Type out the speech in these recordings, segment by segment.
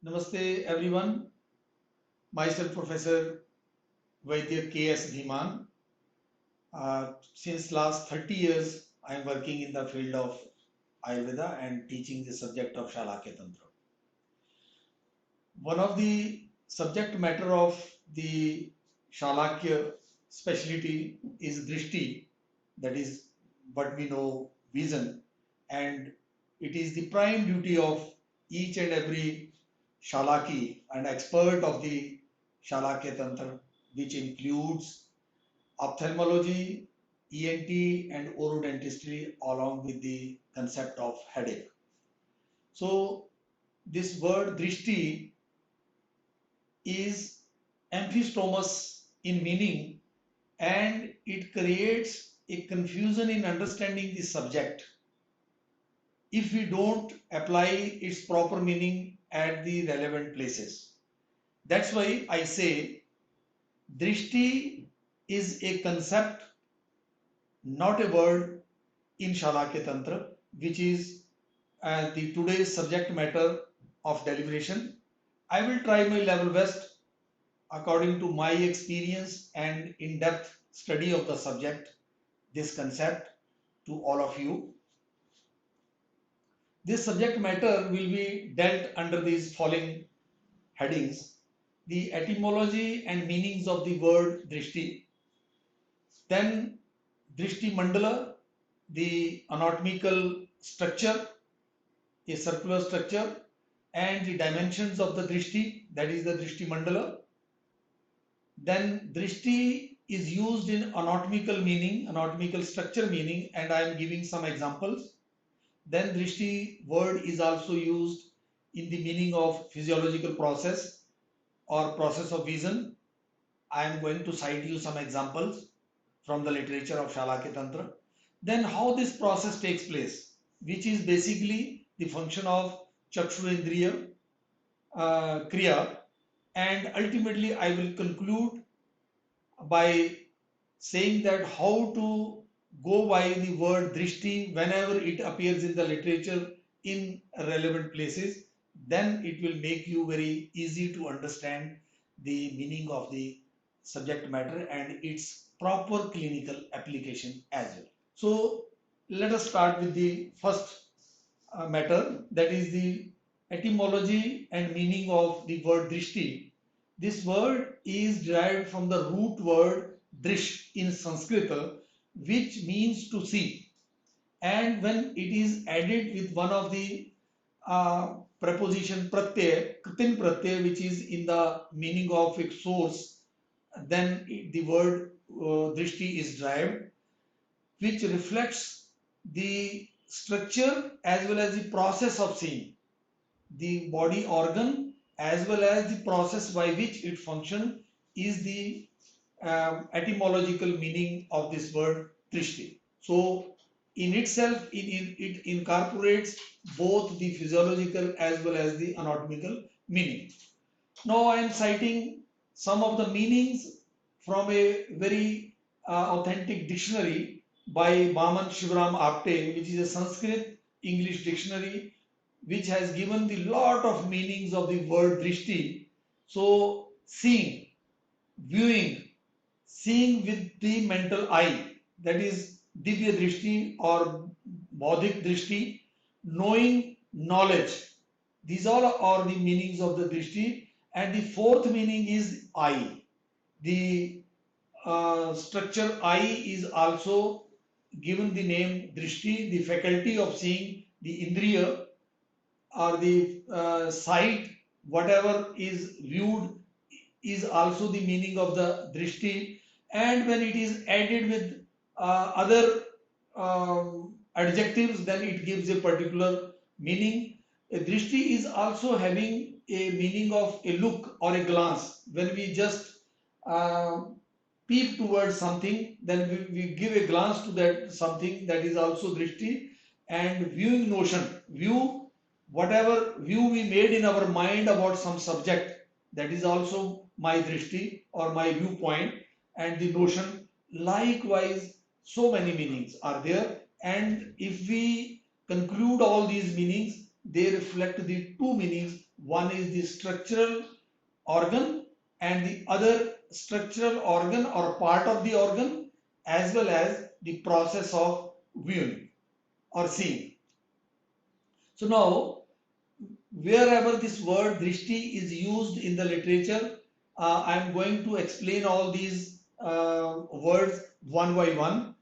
Namaste everyone. Myself Professor Vaidya K.S. Dhiman. Since last 30 years, I am working in the field of Ayurveda and teaching the subject of Shalakya Tantra. One of the subject matter of the Shalakya specialty is Drishti, that is what we know vision, and it is the prime duty of each and every Shalaki and expert of the Shalakya Tantra, which includes ophthalmology, ENT, and orodentistry, along with the concept of headache. So, this word Drishti is amphistomous in meaning, and it creates a confusion in understanding the subject if we don't apply its proper meaning at the relevant places. That's why I say Drishti is a concept, not a word, in Shalakya Tantra, which is the today's subject matter of deliberation. I will try my level best according to my experience and in-depth study of the subject, this concept, to all of you. This subject matter will be dealt under these following headings: the etymology and meanings of the word Drishti, then Drishti Mandala, the anatomical structure, a circular structure, and the dimensions of the Drishti, that is the Drishti Mandala. Then Drishti is used in anatomical meaning, anatomical structure meaning, and I am giving some examples. Then Drishti word is also used in the meaning of physiological process or process of vision. I am going to cite you some examples from the literature of Shalakya Tantra. Then how this process takes place, which is basically the function of 𝐋𝐞𝐜 Kriya, and ultimately I will conclude by saying that how to go by the word Drishti whenever it appears in the literature in relevant places. Then it will make you very easy to understand the meaning of the subject matter and its proper clinical application as well. So let us start with the first matter, that is the etymology and meaning of the word Drishti. This word is derived from the root word Drish in Sanskrita, which means to see. And when it is added with one of the preposition pratyay, kritin pratyay, which is in the meaning of its source, then the word Drishti is derived, which reflects the structure as well as the process of seeing, the body organ as well as the process by which it functions is the etymological meaning of this word Drishti. So in itself, it incorporates both the physiological as well as the anatomical meaning. Now I am citing some of the meanings from a very authentic dictionary by Vaman, Shivram, Apte, which is a Sanskrit English dictionary, which has given the lot of meanings of the word Drishti. So seeing, viewing, seeing with the mental eye, that is Divya Drishti or Bodhik Drishti, knowing, knowledge. These all are the meanings of the Drishti. And the fourth meaning is eye. The structure eye is also given the name Drishti, the faculty of seeing, the Indriya or the sight, whatever is viewed is also the meaning of the Drishti. And when it is added with other adjectives, then it gives a particular meaning. A Drishti is also having a meaning of a look or a glance. When we just peep towards something, then we give a glance to that something, that is also Drishti. And viewing notion, view, whatever view we made in our mind about some subject, that is also my Drishti or my viewpoint. And the notion, likewise, so many meanings are there. And if we conclude all these meanings, they reflect the two meanings. One is the structural organ and the other structural organ or part of the organ, as well as the process of viewing or seeing. So now, wherever this word drishti is used in the literature, I am going to explain all these words one by one.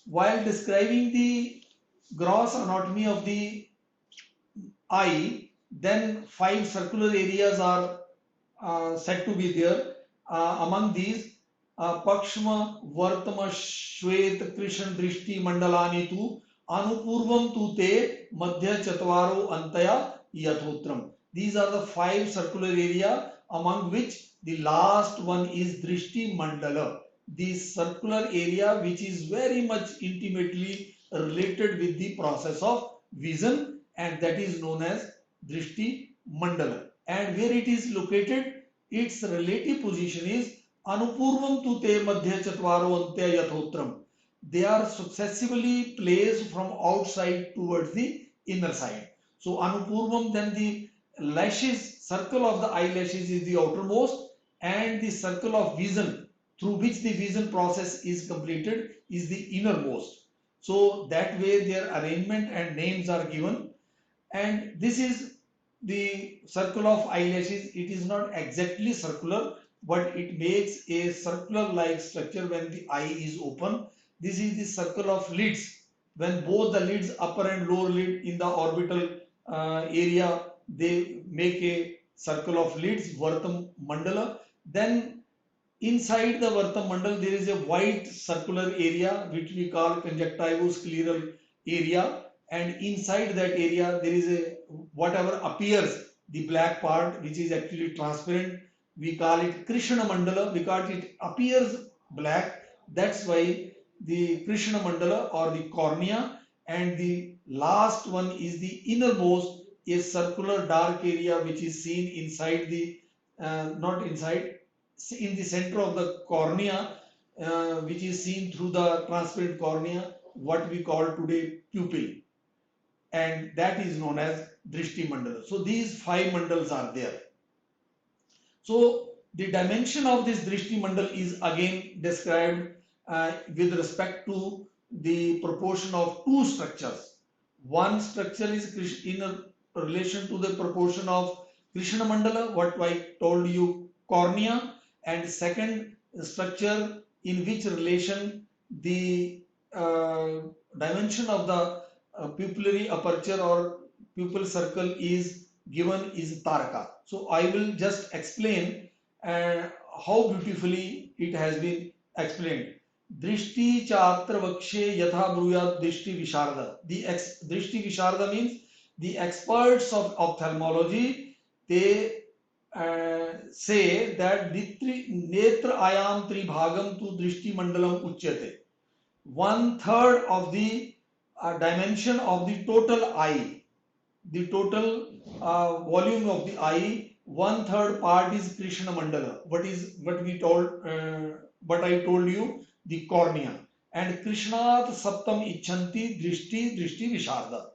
While describing the gross anatomy of the eye, then 5 circular areas are said to be there. Among these, Pakshama, Vartama, Shweta, Krishna, Drishti, Mandalani tu, Anupurvam tu te, Madhya Chatvaro Antaya Yathotram. These are the 5 circular area, among which the last one is Drishti Mandala, the circular area which is very much intimately related with the process of vision, and that is known as Drishti Mandala. And where it is located, its relative position is Anupurvam tu te madhya chatvaro antya yathotram. They are successively placed from outside towards the inner side. So Anupurvam, then the lashes, circle of the eyelashes is the outermost, and the circle of vision through which the vision process is completed is the innermost. So that way their arrangement and names are given. And this is the circle of eyelashes. It is not exactly circular, but it makes a circular like structure when the eye is open. This is the circle of lids. When both the lids, upper and lower lid in the orbital area, they make a circle of lids, Vartam Mandala. Then inside the Vartam Mandal, there is a white circular area which we call conjunctivo-scleral area, and inside that area there is a whatever appears the black part which is actually transparent. We call it Krishna Mandala because it appears black. That's why the Krishna Mandala or the cornea, and the last one is the innermost, a circular dark area which is seen inside the not inside, in the center of the cornea, which is seen through the transparent cornea, what we call today pupil, and that is known as Drishti Mandala. So these 5 mandals are there. So the dimension of this Drishti Mandal is again described with respect to the proportion of 2 structures. One structure is in relation to the proportion of Krishna Mandala, what I told you, cornea, and second structure in which relation the dimension of the pupillary aperture or pupil circle is given is Taraka. So I will just explain how beautifully it has been explained. Drishti chatra vakshe yatha bruyat drishti visharda. The drishti visharda means the experts of ophthalmology, they say that netra ayam tribhagam tu drishti mandalam uchyate. 1/3 of the dimension of the total eye, the total volume of the eye, 1/3 part is Krishna Mandala. What I told you, the cornea. And Krishnat Saptam Icchanti Drishti Visharda.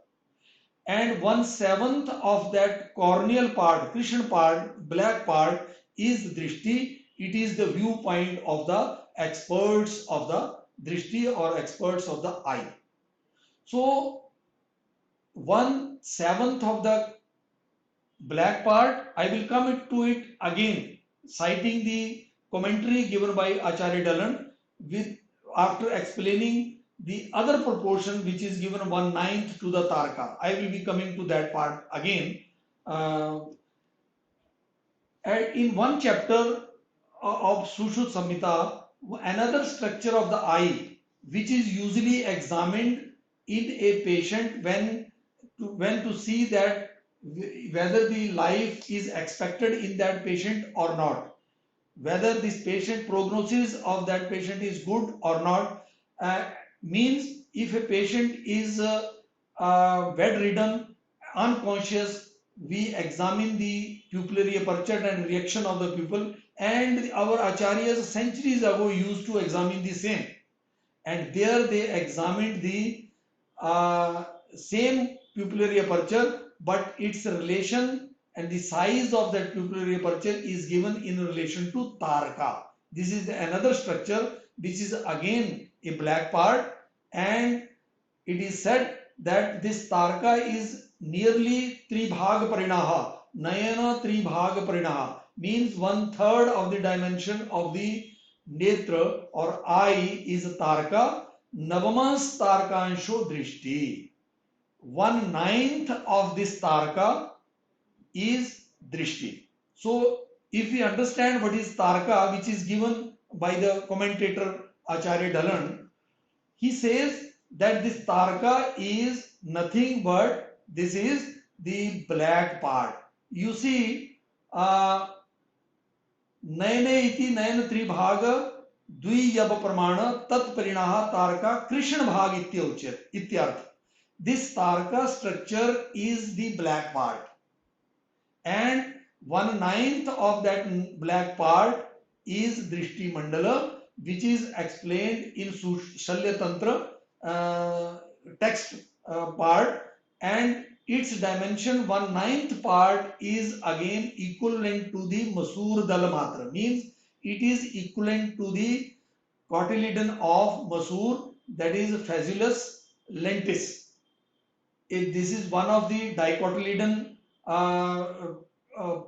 And 1/7 of that corneal part, Krishna part, black part, is Drishti. It is the viewpoint of the experts of the Drishti or experts of the eye. So 1/7 of the black part, I will come to it again, citing the commentary given by Acharya Dalan with after explaining the other proportion which is given 1/9 to the Taraka. I will be coming to that part again. In one chapter of Sushruta Samhita, another structure of the eye which is usually examined in a patient when to see that whether the life is expected in that patient or not, whether this patient prognosis of that patient is good or not, means if a patient is bedridden, unconscious, we examine the pupillary aperture and reaction of the pupil, and our acharyas centuries ago used to examine the same, and there they examined the same pupillary aperture but its relation and the size of that pupillary aperture is given in relation to Taraka. This is another structure which is again a black part, and it is said that this Taraka is nearly Tribhag Parinaha. Nayana Tribhag Parinaha means 1/3 of the dimension of the netra or eye is Taraka. Navamas Tarakansho Drishti. 1/9 of this Taraka is Drishti. So, if we understand what is Taraka, which is given by the commentator Acharya Dhalan, he says that this Taraka is nothing but this is the black part. You see, नयने इति नयन त्रिभाग द्वियब प्रमाण तत्परिणाह तारका कृष्ण भाग इत्यर्थ. This Taraka structure is the black part, and 1/9 of that black part is Drishti Mandala, which is explained in Shalakya Tantra text part, and its dimension 1/9 part is again equivalent to the Masur Dal Matra, means it is equivalent to the cotyledon of Masur, that is Phaseolus lentis. This is one of the dicotyledon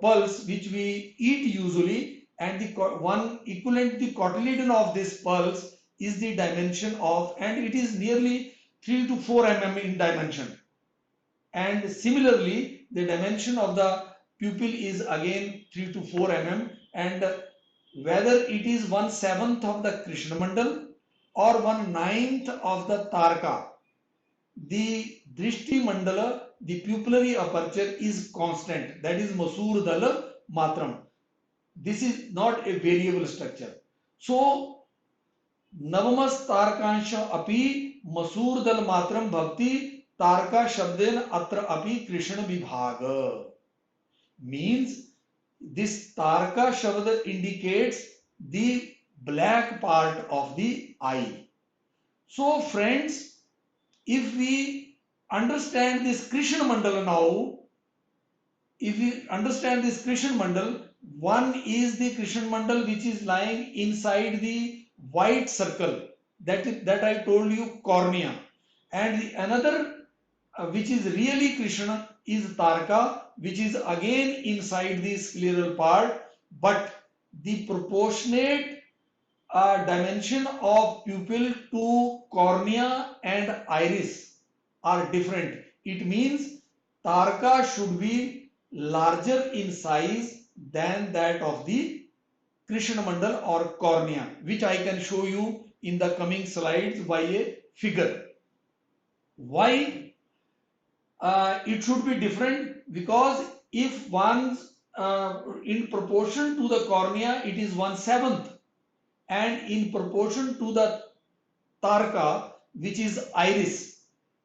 pulse which we eat usually, and the one equivalent the cotyledon of this pulse is the dimension of, and it is nearly 3 to 4 mm in dimension. And similarly, the dimension of the pupil is again 3 to 4 mm, and whether it is 1/7 of the Krishna Mandal or 1/9 of the Taraka, the Drishti Mandala, the pupillary aperture is constant, that is Masur Dala Matram. This is not a variable structure. So, Navamas Tarakansha api Masur Dal Matram Bhakti Taraka Shabden Atra api Krishna Vibhaga. Means this Taraka Shabd indicates the black part of the eye. So, friends, if we understand this Krishna Mandala now, if we understand this Krishna Mandal, one is the Krishna Mandal which is lying inside the white circle that I told you, cornea, and the another which is really Krishna is Taraka, which is again inside the scleral part, but the proportionate dimension of pupil to cornea and iris are different. It means Taraka should be larger in size than that of the Krishna Mandal or cornea, which I can show you in the coming slides by a figure. Why it should be different? Because if one's in proportion to the cornea it is 1/7, and in proportion to the Taraka, which is iris,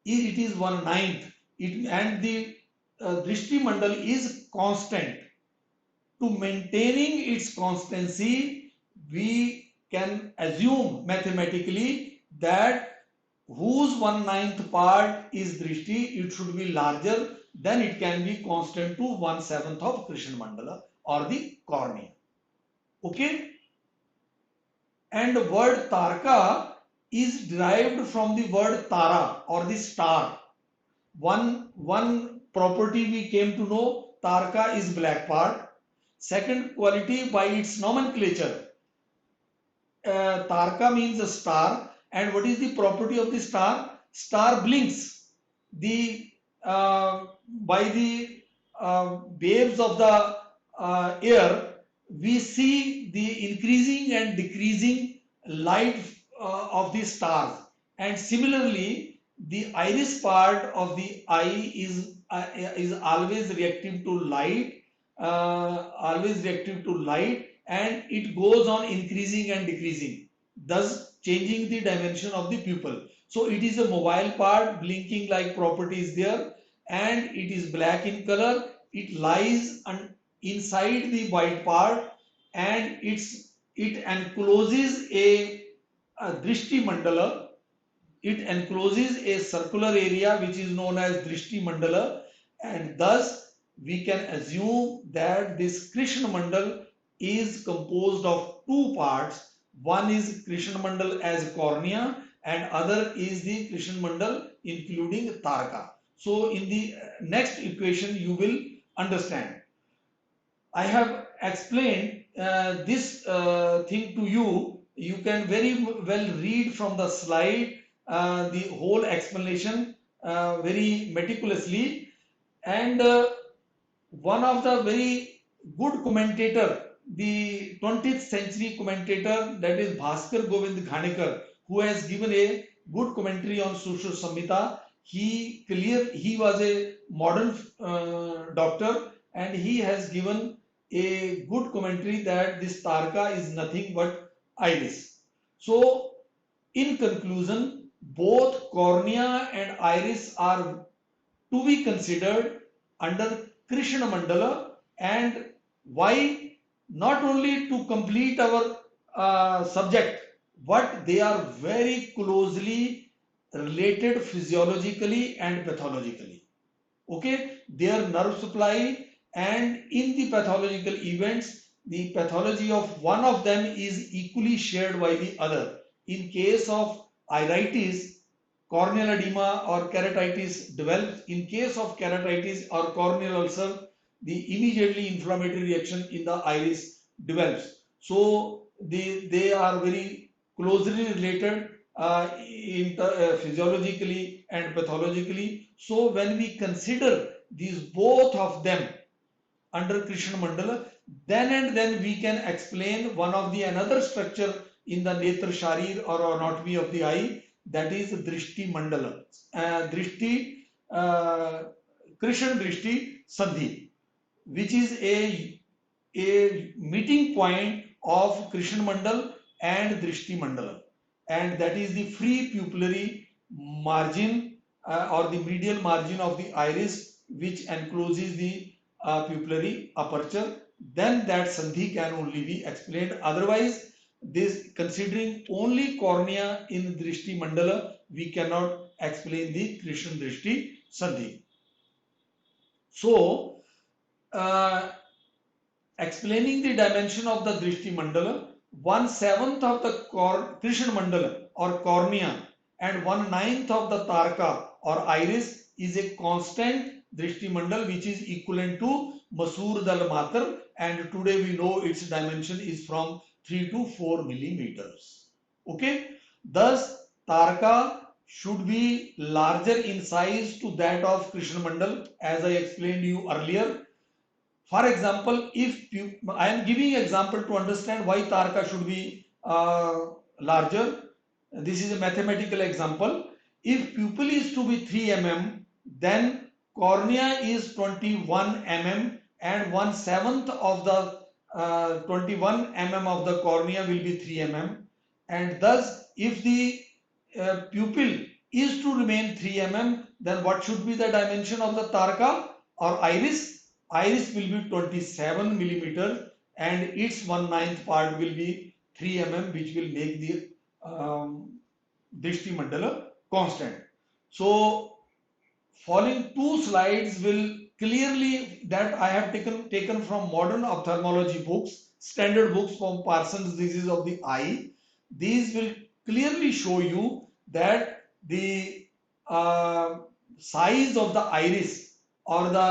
it is 1/9. And the Drishti Mandal is constant. To maintaining its constancy, we can assume mathematically that whose 1/9 part is Drishti, it should be larger, then it can be constant to 1/7 of Krishna Mandala or the cornea. Okay? And the word Taraka is derived from the word Tara or the star. One property we came to know, Taraka is black part. Second quality, by its nomenclature, Taraka means a star. And what is the property of the star? Star blinks. By the waves of the air, we see the increasing and decreasing light of the stars. And similarly, the iris part of the eye is always reactive to light, and it goes on increasing and decreasing, thus changing the dimension of the pupil. So it is a mobile part, blinking like property is there, and it is black in color. It lies inside the white part, and it encloses a Drishti Mandala. It encloses a circular area which is known as Drishti Mandala, and thus we can assume that this Krishna Mandal is composed of two parts. One is Krishna Mandal as cornea and other is the Krishna Mandal including Taraka. So in the next equation you will understand. I have explained this thing to you. You can very well read from the slide the whole explanation very meticulously. And one of the very good commentator, the 20th century commentator, that is Bhaskar Govind Ghanekar, who has given a good commentary on Sushru Samhita. He was a modern doctor and he has given a good commentary that this Tarka is nothing but iris. So in conclusion, both cornea and iris are to be considered under Krishna Mandala, and why? Not only to complete our subject, but they are very closely related physiologically and pathologically. Okay, their nerve supply and in the pathological events, the pathology of one of them is equally shared by the other. In case of iritis, corneal edema or keratitis develops. In case of keratitis or corneal ulcer, the immediately inflammatory reaction in the iris develops. So they are very closely related physiologically and pathologically. So when we consider these both of them under Krishna Mandala, then and then we can explain one of the another structure in the Netra Sharir or anatomy of the eye, that is Drishti Mandala, Drishti, Krishna Drishti Sandhi, which is a meeting point of Krishna Mandal and Drishti Mandala, and that is the free pupillary margin or the medial margin of the iris, which encloses the pupillary aperture. Then that Sandhi can only be explained. Otherwise, this considering only cornea in Drishti Mandala, we cannot explain the Krishna Drishti Sandhi. So, explaining the dimension of the Drishti Mandala, 1/7 of the Krishna Mandala or cornea and 1/9 of the Taraka or iris is a constant Drishti Mandal, which is equivalent to Masur Dal Matar, and today we know its dimension is from 3 to 4 millimeters. Okay, thus Taraka should be larger in size to that of Krishna Mandal, as I explained you earlier. For example, if I am giving example to understand why Taraka should be larger. This is a mathematical example. If pupil is to be 3 mm, then cornea is 21 mm, and 1/7 of the 21 mm of the cornea will be 3 mm, and thus if the pupil is to remain 3 mm, then what should be the dimension of the Taraka or iris? Iris will be 27 millimeter and its 1/9 part will be 3 mm, which will make the Drishti Mandala constant. So following two slides will clearly, that I have taken from modern ophthalmology books, standard books from Parsons disease of the eye. These will clearly show you that the size of the iris or the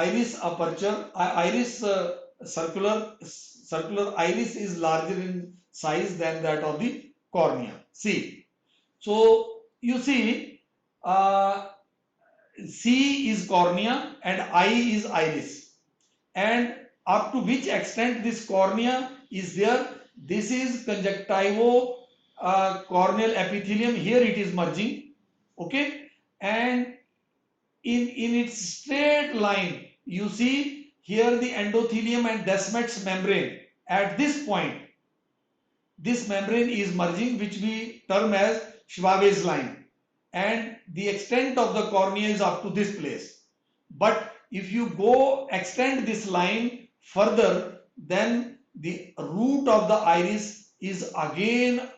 iris aperture, circular iris is larger in size than that of the cornea. See, so you see, C is cornea and I is iris, and up to which extent this cornea is there. This is conjunctivo corneal epithelium. Here it is merging, okay, and in its straight line you see here the endothelium and Descemet's membrane. At this point, this membrane is merging, which we term as Schwabe's line, and the extent of the cornea is up to this place. But if you go extend this line further, then the root of the iris is again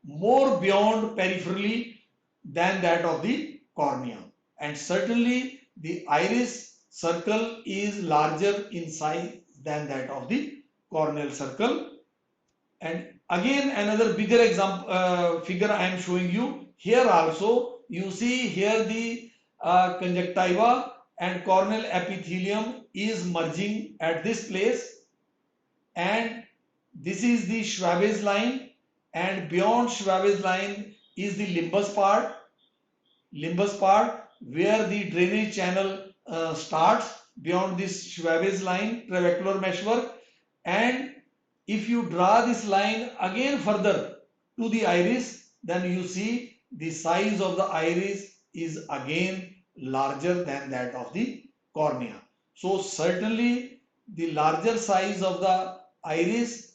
more beyond peripherally than that of the cornea, and certainly the iris circle is larger in size than that of the corneal circle. And again another bigger example figure I am showing you. Here also you see here the conjunctiva and corneal epithelium is merging at this place, and this is the Schwabe's line, and beyond Schwabe's line is the limbus part where the drainage channel starts beyond this Schwabe's line trabecular meshwork. And if you draw this line again further to the iris, then you see the size of the iris is again larger than that of the cornea. So certainly the larger size of the iris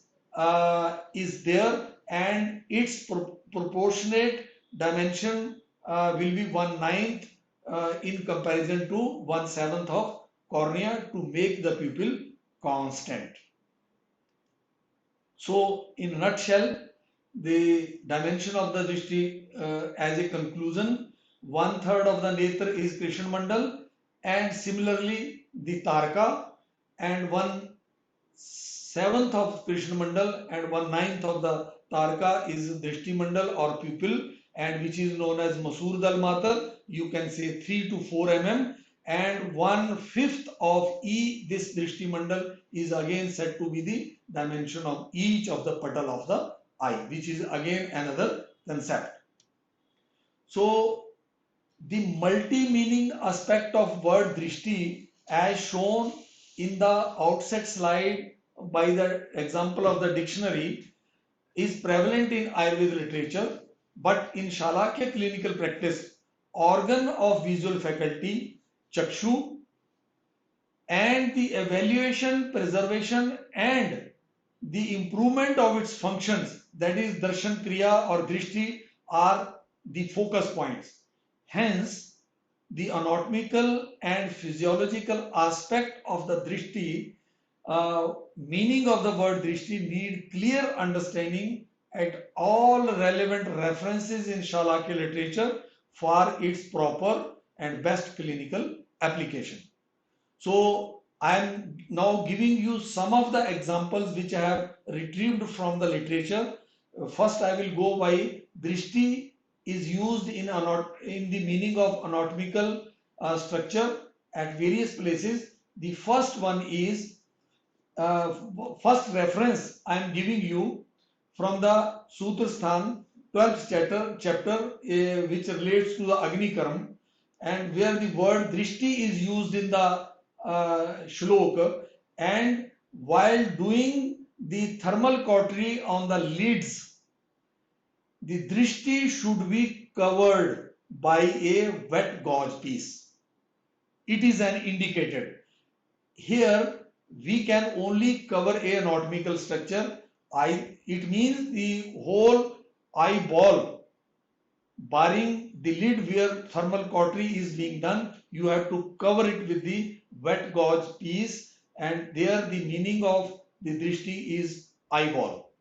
is there, and its proportionate dimension will be 1/9 in comparison to 1/7 of cornea to make the pupil constant. So in a nutshell, the dimension of the Drishti as a conclusion, 1/3 of the netra is Krishna Mandal, and similarly the Taraka, and 1/7 of Krishna Mandal and 1/9 of the Taraka is Drishti Mandal or pupil, and which is known as Masur Dal Matar. You can say 3 to 4 mm, and 1/5 of this Drishti Mandal is again said to be the dimension of each of the petal of the eye, which is again another concept. So the multi-meaning aspect of word Drishti as shown in the outset slide by the example of the dictionary is prevalent in Ayurveda literature, but in Shalakya clinical practice, organ of visual faculty, Chakshu, and the evaluation, preservation and the improvement of its functions, that is darshan, kriya or drishti, are the focus points. Hence, the anatomical and physiological aspect of the drishti, meaning of the word drishti, need clear understanding at all relevant references in Shalakya literature for its proper and best clinical application. So I am now giving you some of the examples which I have retrieved from the literature. First I will go by Drishti is used in the meaning of anatomical structure at various places. The first one is first reference I am giving you from the Sutra Sthan 12th chapter which relates to the Agni Karam, and where the word Drishti is used in the Shloka, and while doing the thermal cautery on the lids, the Drishti should be covered by a wet gauze piece. It is an indicated. Here we can only cover a anatomical structure. It means the whole eyeball, barring the lid where thermal cautery is being done, you have to cover it with the wet gauze piece, and there the meaning of the Drishti is eyeball.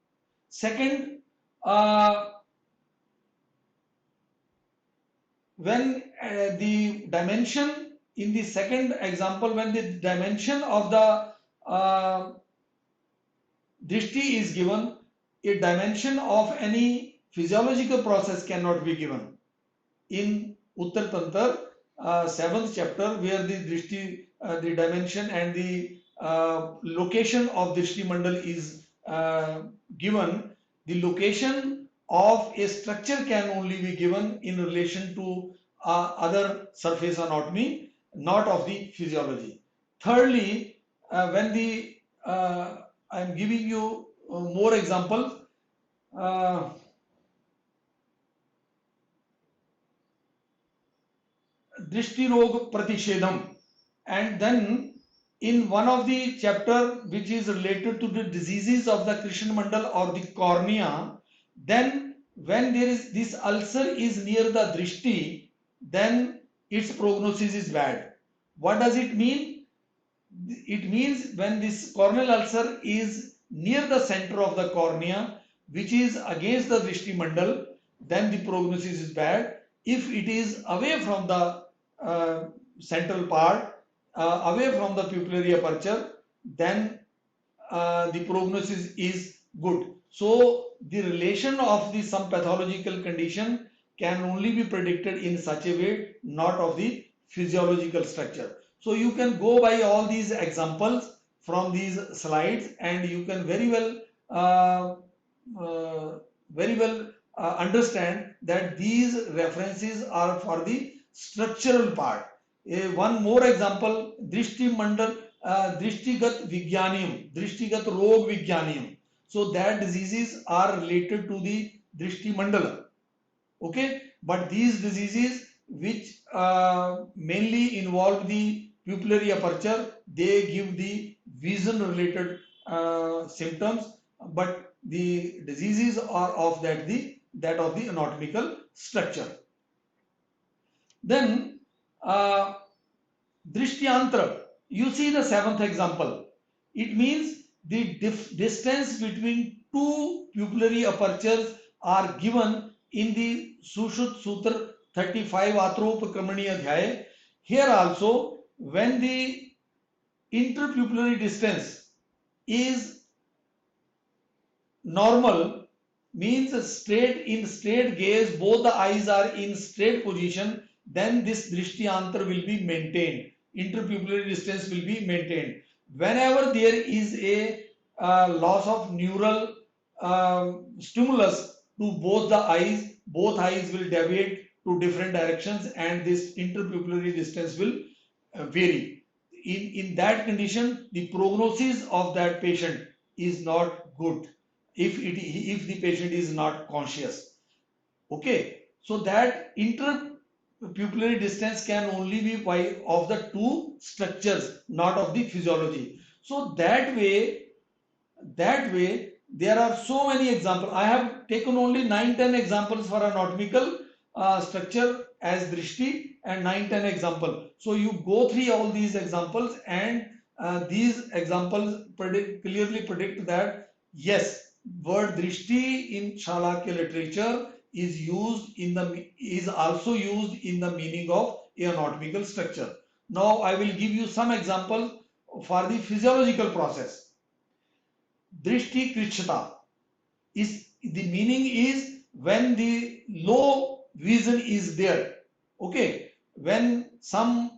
Second, when the dimension in the second example, when the dimension of the Drishti is given, a dimension of any physiological process cannot be given. In Uttar Tantra, 7th chapter, where the Drishti, the dimension and the location of Drishti Mandal is given, the location of a structure can only be given in relation to other surface anatomy, not of the physiology. Thirdly, when the I am giving you more examples. Drishti Rog Pratishedham, and then in one of the chapter which is related to the diseases of the Krishna Mandal or the cornea, then when there is this ulcer is near the Drishti, then its prognosis is bad. What does it mean? It means when this corneal ulcer is near the center of the cornea, which is against the Drishti Mandal, then the prognosis is bad. If it is away from the central part away from the pupillary aperture, then the prognosis is good. So the relation of the some pathological condition can only be predicted in such a way, not of the physiological structure. So you can go by all these examples from these slides, and you can uh, uh, very well understand that these references are for the structural part. One more example, Drishti Mandal, Drishtigat Vigyanium, Drishtigat Rog Vigyanium. So that diseases are related to the Drishti Mandala. Okay, but these diseases which mainly involve the pupillary aperture, they give the vision related symptoms, but the diseases are of that of the anatomical structure. Then uh, Drishtyantra, you see the seventh example. It means the distance between two pupillary apertures are given in the Sushruta Sutra 35 Atropakramaniya Adhyaya. Here also, when the interpupillary distance is normal, means straight gaze, both the eyes are in straight position, then this Drishtyantra will be maintained. Interpupillary distance will be maintained. Whenever there is a loss of neural stimulus to both eyes will deviate to different directions, and this interpupillary distance will vary. In that condition, the prognosis of that patient is not good if the patient is not conscious. Okay, so that interpupillary distance can only be by of the two structures, not of the physiology. So that way there are so many examples. I have taken only 9-10 examples for anatomical structure as drishti, and 9-10 example. So you go through all these examples, and these examples clearly predict that yes, word drishti in Shalakya literature is also used in the meaning of anatomical structure. Now I will give you some examples for the physiological process. Drishti Kriya-Chakshu-Indriya is the meaning is when the low vision is there. Okay, when some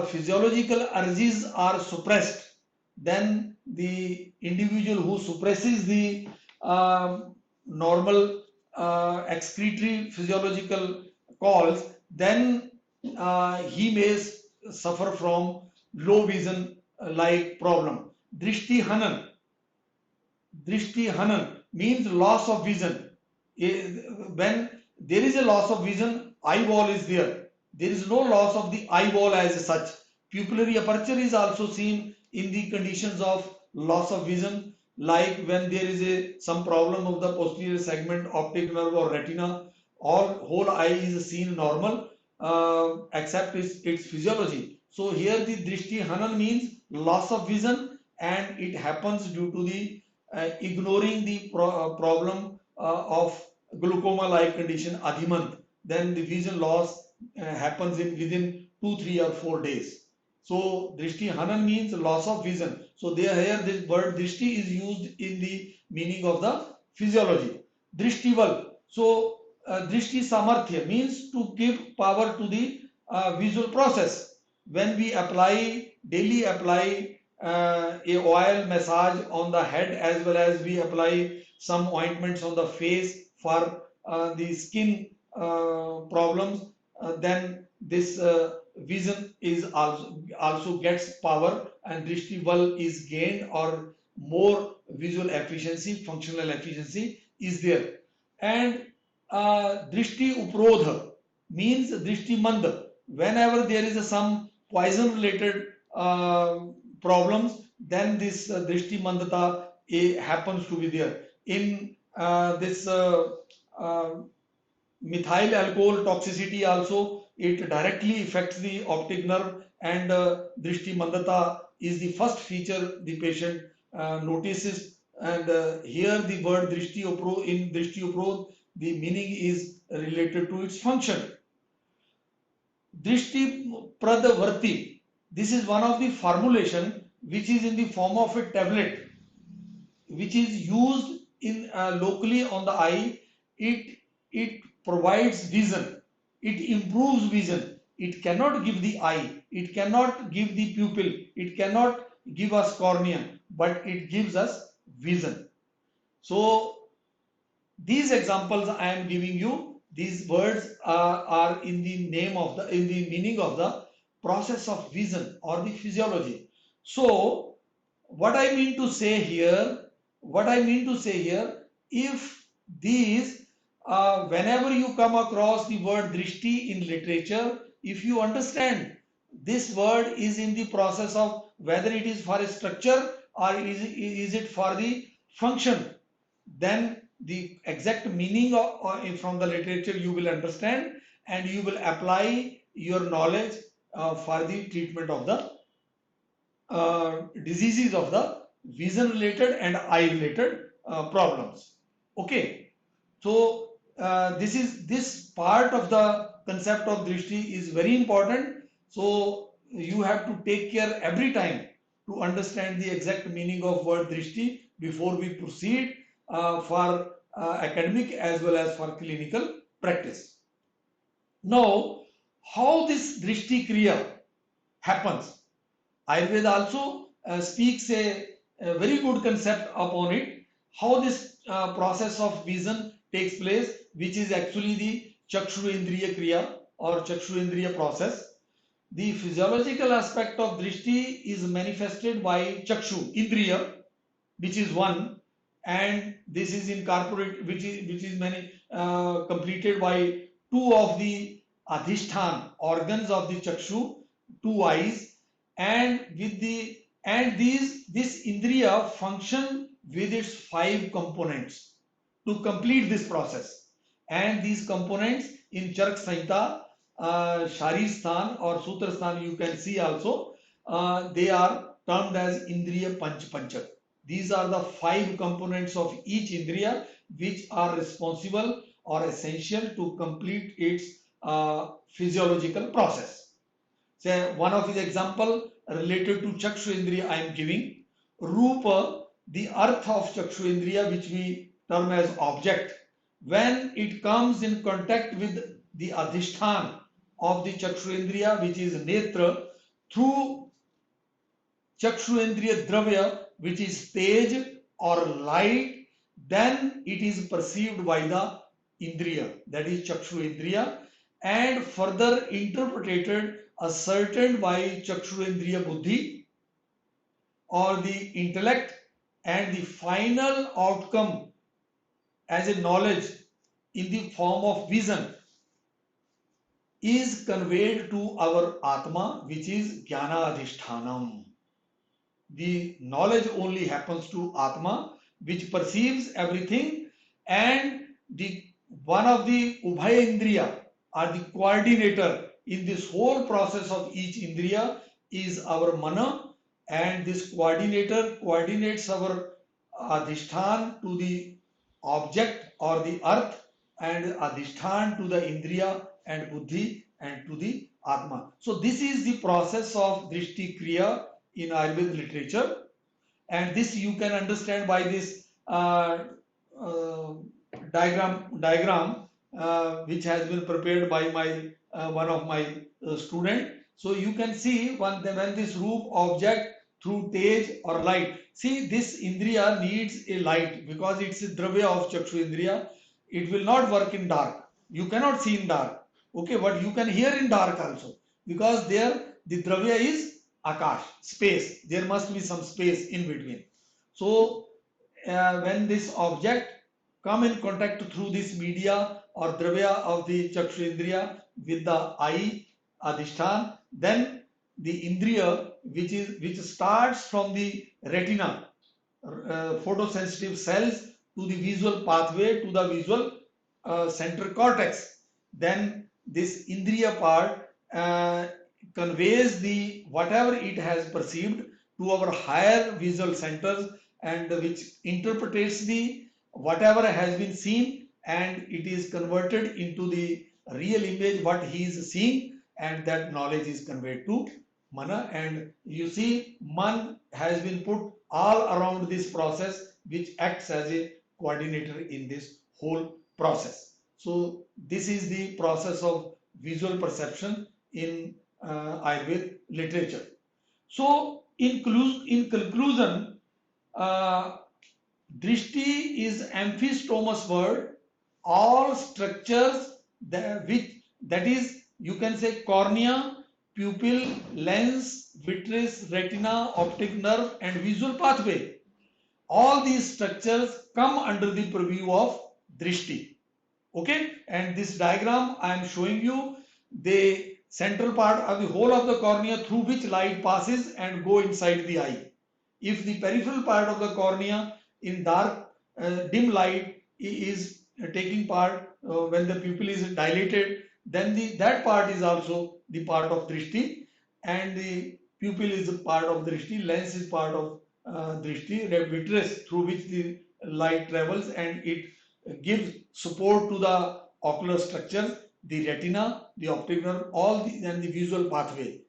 physiological urges are suppressed, then the individual who suppresses the normal excretory physiological calls, then he may suffer from low vision like problem. Drishti Hanan, Drishti Hanan means loss of vision. When there is a loss of vision, eyeball is there. There is no loss of the eyeball as such. Pupillary aperture is also seen in the conditions of loss of vision, like when there is some problem of the posterior segment, optic nerve or retina, all whole eye is seen normal except its physiology. So here the Drishti Hanan means loss of vision, and it happens due to the ignoring the problem of glaucoma like condition Dhiman. Then the vision loss happens within 2, 3 or 4 days. So drishti hanan means loss of vision. So there here this word drishti is used in the meaning of the physiology. Drishtival. So drishti samarthya means to give power to the visual process. When we daily apply a oil massage on the head, as well as we apply some ointments on the face for the skin problems, then this vision is also gets power, and drishti bal is gained, or more visual efficiency, functional efficiency is there. And drishti uprodha means drishti manda. Whenever there is some poison related problems, then this drishti mandata happens to be there. In this methyl alcohol toxicity also, it directly affects the optic nerve, and drishti mandata is the first feature the patient notices. And here the word drishti upro, in drishti upro, the meaning is related to its function. Drishti Pradavarti. This is one of the formulation which is in the form of a tablet, which is used in locally on the eye. It provides vision, it improves vision. It cannot give the eye, it cannot give the pupil, it cannot give us cornea, but it gives us vision. So these examples I am giving you, these words are in the name of the, in the meaning of the process of vision or the physiology. So what I mean to say here, if these, whenever you come across the word drishti in literature, if you understand this word is in the process of whether it is for a structure or is it for the function, then the exact meaning of, from the literature you will understand, and you will apply your knowledge for the treatment of the diseases of the vision related and eye related problems. Okay, so this part of the concept of drishti is very important. So you have to take care every time to understand the exact meaning of word drishti before we proceed for academic as well as for clinical practice. Now, how this drishti kriya happens? Ayurveda also speaks a very good concept upon it, how this process of vision takes place, which is actually the Chakshu-Indriya Kriya or Chakshu-Indriya process. The physiological aspect of Drishti is manifested by Chakshu, Indriya, which is one, and this is incorporated, which is completed by two of the Adhishthan organs of the Chakshu, two eyes, and with the and these this Indriya function with its five components to complete this process. And these components in Chark Samhita, Sharirsthan or Sutrasthan you can see also, they are termed as Indriya Panchak. These are the five components of each Indriya which are responsible or essential to complete its physiological process. Say one of his example related to Chakshu Indriya I am giving. Rupa, the earth of Chakshu Indriya, which we term as object, when it comes in contact with the Adhishthan of the Chakshu Indriya, which is Netra, through Chakshu Indriya Dravya, which is tej or light, then it is perceived by the Indriya, that is Chakshu Indriya, and further interpreted, ascertained by Chakshu Indriya Buddhi or the intellect, and the final outcome as a knowledge in the form of vision is conveyed to our Atma, which is Jnana Adhishthanam. The knowledge only happens to Atma, which perceives everything, and the one of the Ubhaya Indriya or the coordinator in this whole process of each Indriya is our Mana, and this coordinator coordinates our Adhishthan to the object or the earth, and Adhishthan to the Indriya and Buddhi and to the Atma. So this is the process of Drishti Kriya in Ayurveda literature, and this you can understand by this diagram which has been prepared by my one of my student. So you can see when this roop object through tej or light. See, this Indriya needs a light because it's a dravya of Chakshu Indriya. It will not work in dark. You cannot see in dark. Okay, but you can hear in dark also, because there the dravya is Akash, space. There must be some space in between. So when this object come in contact through this media or dravya of the Chakshu Indriya with the eye Adhishthan, then the Indriya which starts from the retina, photosensitive cells, to the visual pathway to the visual center cortex, then this Indriya part conveys the whatever it has perceived to our higher visual centers, and which interprets the whatever has been seen, and it is converted into the real image what he is seeing, and that knowledge is conveyed to mana. And you see, man has been put all around this process, which acts as a coordinator in this whole process. So this is the process of visual perception in Ayurveda literature. So in conclusion, uh, Drishti is amphistomous word. All structures that is, you can say, cornea, pupil, lens, vitreous, retina, optic nerve, and visual pathway. All these structures come under the purview of Drishti. Okay, and this diagram I am showing you the central part of the whole of the cornea through which light passes and go inside the eye. If the peripheral part of the cornea in dark dim light is taking part when the pupil is dilated, then that part is also the part of Drishti, and the pupil is a part of Drishti, lens is part of Drishti, vitreous through which the light travels and it gives support to the ocular structure, the retina, the optic nerve, all the, and the visual pathway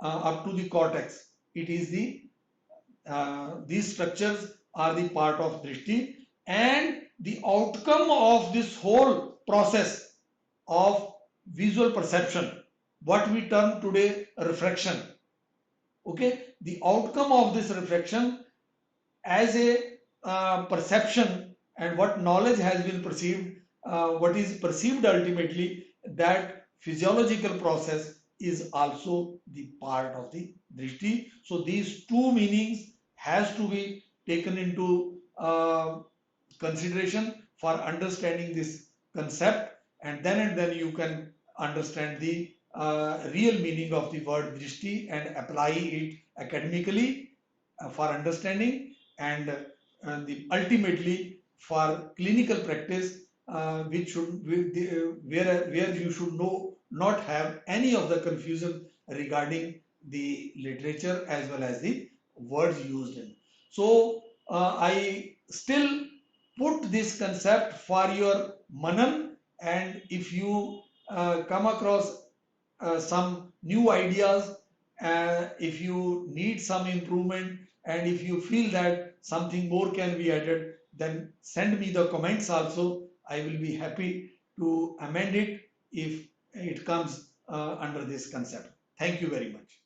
up to the cortex. It is these structures are the part of Drishti, and the outcome of this whole process of visual perception, what we term today refraction. Okay, the outcome of this refraction as a perception, and what knowledge has been perceived, what is perceived ultimately, that physiological process is also the part of the Drishti. So these two meanings has to be taken into consideration for understanding this concept, and then you can understand the real meaning of the word Drishti and apply it academically for understanding, and ultimately for clinical practice, which should where you should not have any of the confusion regarding the literature as well as the words used in. So I still put this concept for your manan, and if you come across some new ideas, if you need some improvement, and if you feel that something more can be added, then send me the comments also. I will be happy to amend it if it comes under this concept. Thank you very much.